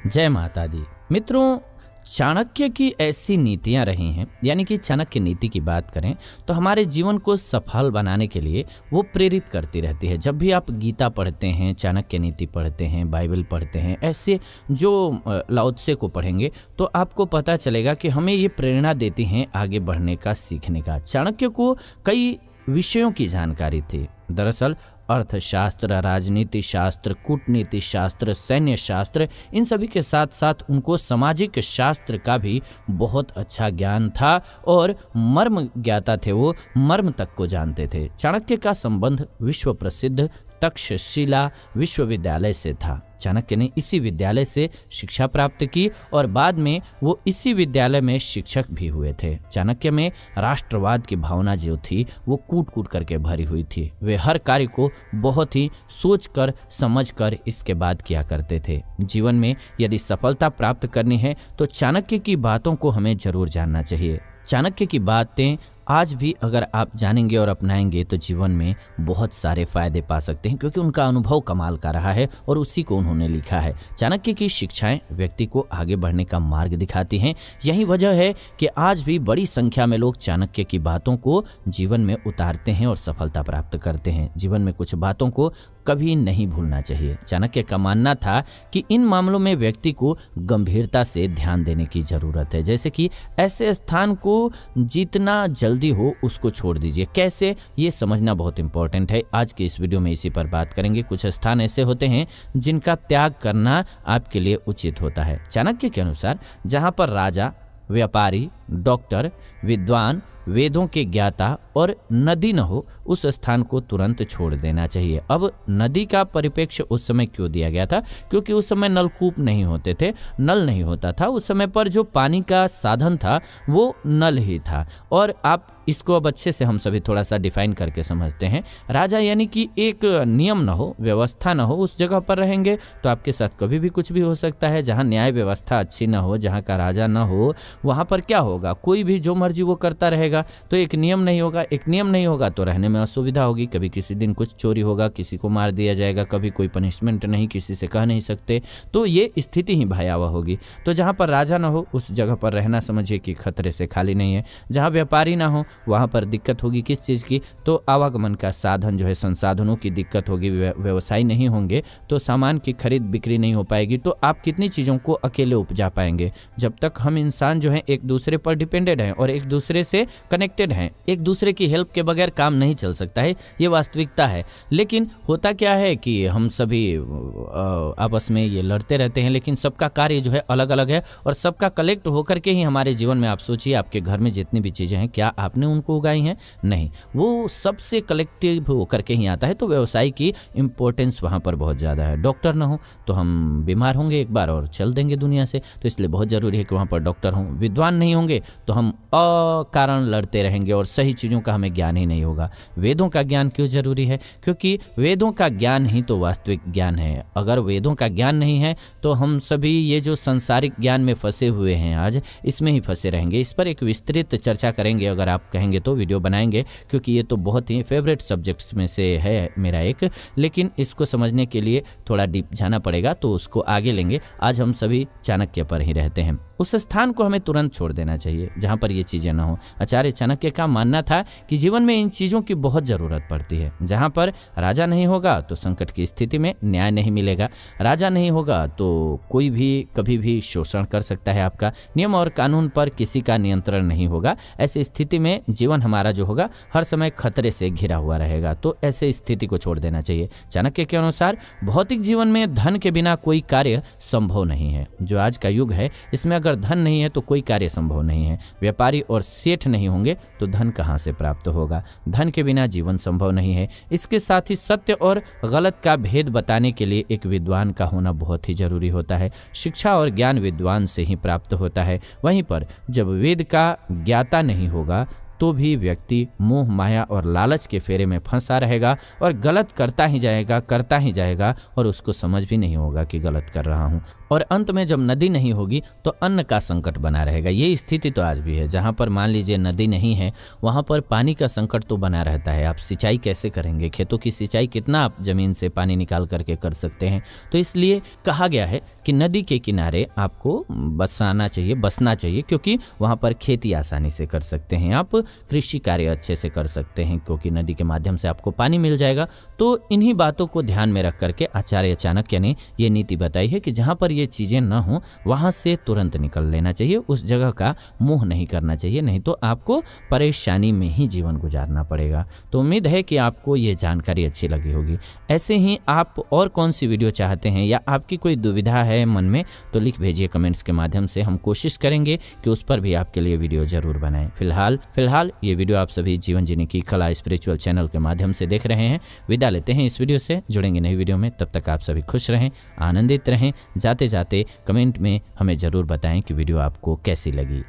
जय माता दी। मित्रों, चाणक्य की ऐसी नीतियां रही हैं, यानी कि चाणक्य नीति की बात करें तो हमारे जीवन को सफल बनाने के लिए वो प्रेरित करती रहती है। जब भी आप गीता पढ़ते हैं, चाणक्य नीति पढ़ते हैं, बाइबल पढ़ते हैं, ऐसे जो लाओ त्से को पढ़ेंगे तो आपको पता चलेगा कि हमें ये प्रेरणा देती हैं आगे बढ़ने का, सीखने का। चाणक्य को कई विषयों की जानकारी थी। दरअसल अर्थशास्त्र, राजनीति शास्त्र, कूटनीति शास्त्र, सैन्य शास्त्र, इन सभी के साथ साथ उनको सामाजिक शास्त्र का भी बहुत अच्छा ज्ञान था और मर्म ज्ञाता थे। वो मर्म तक को जानते थे। चाणक्य का संबंध विश्व प्रसिद्ध तक्षशिला विश्वविद्यालय से था। चाणक्य ने इसी विद्यालय से शिक्षा प्राप्त की और बाद में वो इसी विद्यालय में शिक्षक भी हुए थे। चाणक्य में राष्ट्रवाद की भावना जो थी वो कूट कूट करके भरी हुई थी। वे हर कार्य को बहुत ही सोचकर समझकर इसके बाद किया करते थे। जीवन में यदि सफलता प्राप्त करनी है तो चाणक्य की बातों को हमें जरूर जानना चाहिए। चाणक्य की बातें आज भी अगर आप जानेंगे और अपनाएंगे तो जीवन में बहुत सारे फायदे पा सकते हैं, क्योंकि उनका अनुभव कमाल का रहा है और उसी को उन्होंने लिखा है। चाणक्य की शिक्षाएं व्यक्ति को आगे बढ़ने का मार्ग दिखाती हैं। यही वजह है कि आज भी बड़ी संख्या में लोग चाणक्य की बातों को जीवन में उतारते हैं और सफलता प्राप्त करते हैं। जीवन में कुछ बातों को कभी नहीं भूलना चाहिए। चाणक्य का मानना था कि इन मामलों में व्यक्ति को गंभीरता से ध्यान देने की जरूरत है। जैसे कि ऐसे स्थान को जितना जल्दी हो उसको छोड़ दीजिए। कैसे, ये समझना बहुत इंपॉर्टेंट है। आज के इस वीडियो में इसी पर बात करेंगे। कुछ स्थान ऐसे होते हैं जिनका त्याग करना आपके लिए उचित होता है। चाणक्य के अनुसार जहाँ पर राजा, व्यापारी, डॉक्टर, विद्वान, वेदों के ज्ञाता और नदी न हो, उस स्थान को तुरंत छोड़ देना चाहिए। अब नदी का परिप्रेक्ष्य उस समय क्यों दिया गया था? क्योंकि उस समय नलकूप नहीं होते थे, नल नहीं होता था। उस समय पर जो पानी का साधन था वो नल ही था। और आप इसको अब अच्छे से हम सभी थोड़ा सा डिफाइन करके समझते हैं। राजा यानी कि एक नियम न हो, व्यवस्था न हो, उस जगह पर रहेंगे तो आपके साथ कभी भी कुछ भी हो सकता है। जहाँ न्याय व्यवस्था अच्छी न हो, जहाँ का राजा न हो, वहाँ पर क्या होगा? कोई भी जो मर्जी वो करता रहेगा। तो एक नियम नहीं होगा। एक नियम नहीं होगा तो रहने में असुविधा होगी। कभी किसी दिन कुछ चोरी होगा, किसी को मार दिया जाएगा, कभी कोई पनिशमेंट नहीं, किसी से कह नहीं सकते, तो ये स्थिति ही भयावह होगी। तो जहाँ पर राजा ना हो उस जगह पर रहना समझिए कि खतरे से खाली नहीं है। जहाँ व्यापारी ना हो वहाँ पर दिक्कत होगी। किस चीज़ की? तो आवागमन का साधन जो है, संसाधनों की दिक्कत होगी। व्यवसाय नहीं होंगे तो सामान की खरीद बिक्री नहीं हो पाएगी। तो आप कितनी चीज़ों को अकेले उपजा पाएंगे? जब तक हम इंसान जो है एक दूसरे पर डिपेंडेड हैं और एक दूसरे से कनेक्टेड हैं, एक दूसरे की हेल्प के बगैर काम नहीं चल सकता है। ये वास्तविकता है। लेकिन होता क्या है कि हम सभी आपस में ये लड़ते रहते हैं, लेकिन सबका कार्य जो है अलग अलग है और सबका कलेक्ट होकर के ही हमारे जीवन में, आप सोचिए आपके घर में जितनी भी चीज़ें हैं, क्या आपने उनको उगाई हैं? नहीं, वो सबसे कलेक्टिव होकर के ही आता है। तो व्यवसाय की इंपॉर्टेंस वहाँ पर बहुत ज़्यादा है। डॉक्टर ना हो तो हम बीमार होंगे एक बार और चल देंगे दुनिया से, तो इसलिए बहुत ज़रूरी है कि वहाँ पर डॉक्टर हों। विद्वान नहीं होंगे तो हम अकारण लड़ते रहेंगे और सही चीज़ों का हमें ज्ञान ही नहीं होगा। वेदों का ज्ञान क्यों जरूरी है? क्योंकि वेदों का ज्ञान ही तो वास्तविक ज्ञान है। अगर वेदों का ज्ञान नहीं है तो हम सभी ये जो संसारिक ज्ञान में फंसे हुए हैं आज, इसमें ही फंसे रहेंगे। इस पर एक विस्तृत चर्चा करेंगे, अगर आप कहेंगे तो वीडियो बनाएंगे, क्योंकि ये तो बहुत ही फेवरेट सब्जेक्ट्स में से है मेरा एक। लेकिन इसको समझने के लिए थोड़ा डीप जाना पड़ेगा, तो उसको आगे लेंगे। आज हम सभी चाणक्य पर ही रहते हैं। उस स्थान को हमें तुरंत छोड़ देना चाहिए जहाँ पर ये चीज़ें ना हो। आचार्य चाणक्य का मानना था कि जीवन में इन चीज़ों की बहुत ज़रूरत पड़ती है। जहाँ पर राजा नहीं होगा तो संकट की स्थिति में न्याय नहीं मिलेगा। राजा नहीं होगा तो कोई भी कभी भी शोषण कर सकता है आपका। नियम और कानून पर किसी का नियंत्रण नहीं होगा। ऐसी स्थिति में जीवन हमारा जो होगा हर समय खतरे से घिरा हुआ रहेगा। तो ऐसे स्थिति को छोड़ देना चाहिए। चाणक्य के अनुसार भौतिक जीवन में धन के बिना कोई कार्य संभव नहीं है। जो आज का युग है इसमें अगर धन नहीं है तो कोई कार्य संभव नहीं है। व्यापारी और सेठ नहीं होंगे तो धन कहाँ से प्राप्त होगा? धन के बिना जीवन संभव नहीं है। इसके साथ ही सत्य और गलत का भेद बताने के लिए एक विद्वान का होना बहुत ही जरूरी होता है। शिक्षा और ज्ञान विद्वान से ही प्राप्त होता है। वहीं पर जब वेद का ज्ञाता नहीं होगा तो भी व्यक्ति मोह माया और लालच के फेरे में फंसा रहेगा और गलत करता ही जाएगा और उसको समझ भी नहीं होगा कि गलत कर रहा हूँ। और अंत में जब नदी नहीं होगी तो अन्न का संकट बना रहेगा। ये स्थिति तो आज भी है, जहाँ पर मान लीजिए नदी नहीं है वहाँ पर पानी का संकट तो बना रहता है। आप सिंचाई कैसे करेंगे? खेतों की सिंचाई कितना आप जमीन से पानी निकाल करके कर सकते हैं? तो इसलिए कहा गया है कि नदी के किनारे आपको बसना चाहिए, क्योंकि वहाँ पर खेती आसानी से कर सकते हैं, आप कृषि कार्य अच्छे से कर सकते हैं, क्योंकि नदी के माध्यम से आपको पानी मिल जाएगा। तो इन्हीं बातों को ध्यान में रख करके आचार्य चाणक्य ने ये नीति बताई है कि जहाँ पर ये चीज़ें न हो वहाँ से तुरंत निकल लेना चाहिए, उस जगह का मोह नहीं करना चाहिए, नहीं तो आपको परेशानी में ही जीवन गुजारना पड़ेगा। तो उम्मीद है कि आपको ये जानकारी अच्छी लगी होगी। ऐसे ही आप और कौन सी वीडियो चाहते हैं या आपकी कोई दुविधा है मन में तो लिख भेजिए कमेंट्स के माध्यम से, हम कोशिश करेंगे कि उस पर भी आपके लिए वीडियो जरूर बनाएं। फिलहाल ये वीडियो आप सभी जीवन जीने की कला स्पिरिचुअल चैनल के माध्यम से देख रहे हैं। विदा लेते हैं इस वीडियो से, जुड़ेंगे नई वीडियो में। तब तक आप सभी खुश रहें, आनंदित रहें। जाते जाते कमेंट में हमें ज़रूर बताएं कि वीडियो आपको कैसी लगी।